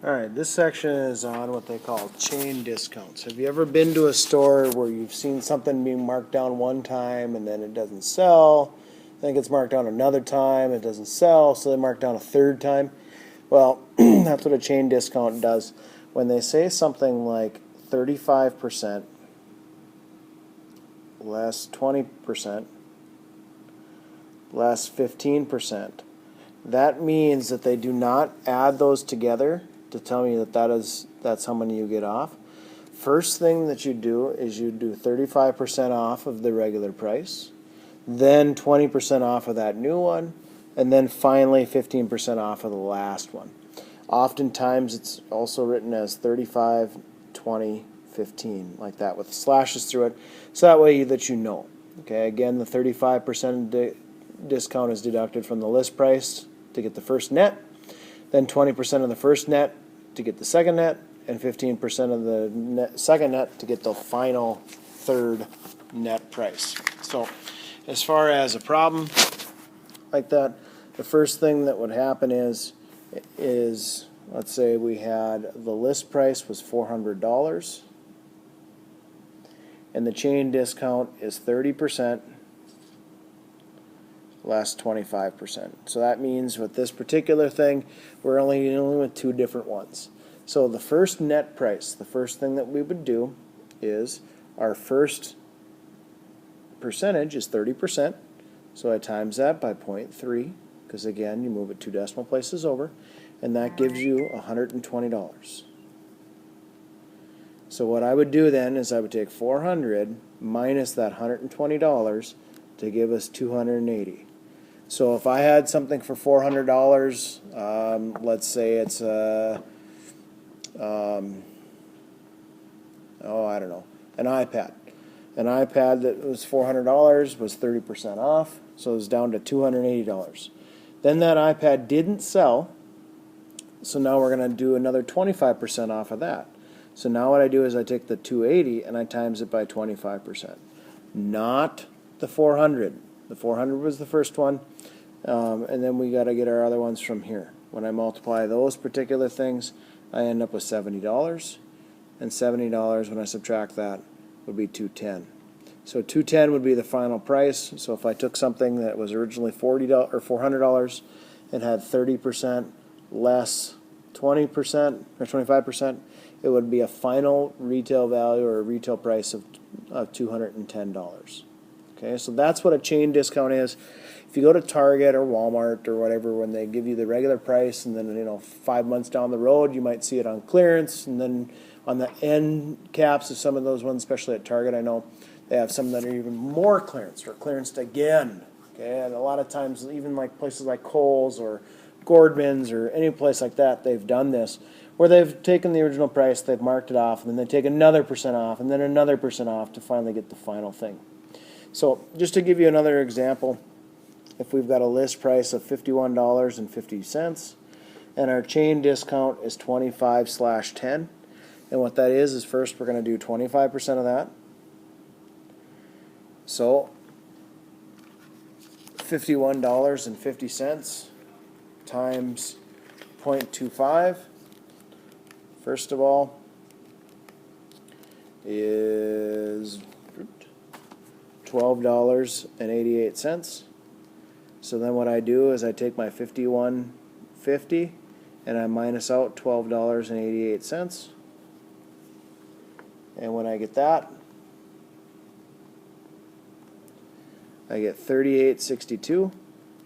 Alright, this section is on what they call chain discounts. Have you ever been to a store where you've seen something being marked down one time and then it doesn't sell, then it gets marked down another time, it doesn't sell, so they mark down a third time? Well, that's what a chain discount does. When they say something like 35% less 20% less 15%, that means that they do not add those together to tell me that that's how many you get off. First thing that you do is you do 35% off of the regular price, then 20% off of that new one, and then finally 15% off of the last one. Oftentimes it's also written as 35, 20, 15, like that with slashes through it, so that way that you know. Okay, again, the 35% discount is deducted from the list price to get the first net, then 20% of the first net to get the second net, and 15% of the second net to get the final third net price. So as far as a problem like that, the first thing that would happen is let's say we had the list price was $400 and the chain discount is 30% less 25%. So that means with this particular thing, we're only dealing with two different ones. So the first net price, the first thing that we would do is our first percentage is 30%. So I times that by 0.3, because again, you move it 2 decimal places over, and that gives you $120. So what I would do then is I would take 400 minus that $120 to give us 280. So if I had something for $400, let's say it's I don't know, an iPad. An iPad that was $400 was 30% off, so it was down to $280. Then that iPad didn't sell, so now we're going to do another 25% off of that. So now what I do is I take the 280 and I times it by 25%. Not the 400. The 400 was the first one, and then we got to get our other ones from here. When I multiply those particular things, I end up with $70, and $70 when I subtract that would be $210. So $210 would be the final price. So if I took something that was originally $40 or $400 and had 30% less 20% or 25%, it would be a final retail value or a retail price of $210. Okay, so that's what a chain discount is. If you go to Target or Walmart or whatever, when they give you the regular price, and then 5 months down the road you might see it on clearance, and then on the end caps of some of those ones, especially at Target, I know they have some that are even more clearance or clearanced again. Okay, and a lot of times even like places like Kohl's or Gordman's or any place like that, they've done this where they've taken the original price, they've marked it off, and then they take another % off, and then another % off to finally get the final thing. So just to give you another example, if we've got a list price of $51.50 and our chain discount is 25/10, and what that is first we're going to do 25% of that. So $51.50 times 0.25, first of all, is $12.88. So then what I do is I take my $51.50 and I minus out $12.88. And when I get that, I get $38.62,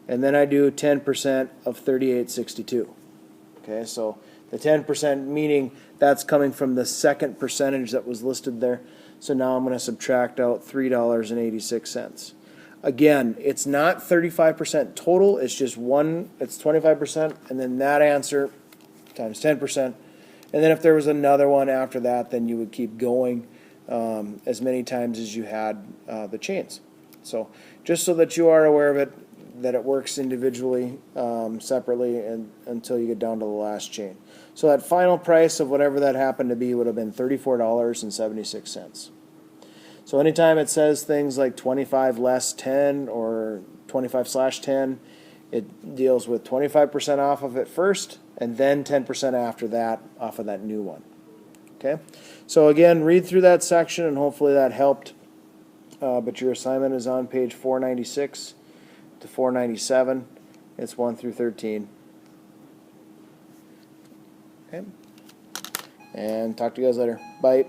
and then I do 10% of $38.62. Okay, so the 10% meaning that's coming from the second percentage that was listed there. So now I'm going to subtract out $3.86. Again, it's not 35% total, it's just it's 25%, and then that answer times 10%. And then if there was another one after that, then you would keep going as many times as you had the chains. So just so that you are aware of it, that it works individually, separately, and until you get down to the last chain. So that final price of whatever that happened to be would have been $34.76. So anytime it says things like 25 less 10 or 25/10, It deals with 25% off of it first, and then 10% after that off of that new one. Okay? So again, read through that section, and hopefully that helped. But your assignment is on page 496 to 497. It's 1 through 13. Okay? And talk to you guys later. Bye.